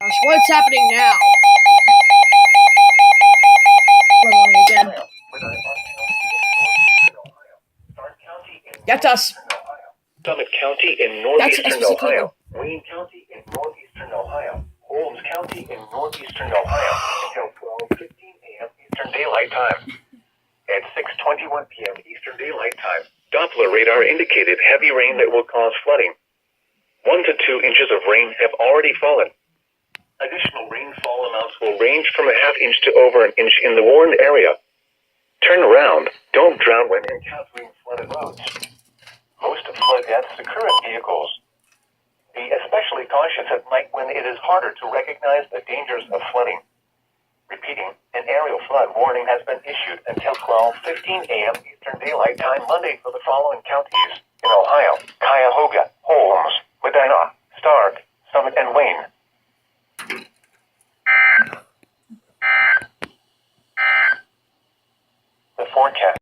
Gosh, what's happening now? Good morning again. That's us. Summit County in northeastern SPC Ohio, Wayne County in northeastern Ohio, Holmes County in northeastern Ohio, until 12:15 a.m. Eastern Daylight Time. At 6:21 p.m. Eastern Daylight Time, Doppler radar indicated heavy rain that will cause flooding. 1 to 2 inches of rain have already fallen. Additional rainfall amounts will range from a half inch to over an inch in the warned area. Turn around, don't drown when encountering flooded roads. Most flood deaths occur in vehicles. Be especially cautious at night when it is harder to recognize the dangers of flooding. Repeating, an aerial flood warning has been issued until 12:15 a.m. Eastern Daylight Time Monday for the following counties in Ohio: Cuyahoga, Holmes, Medina, Stark, Summit, and Wayne. The forecast.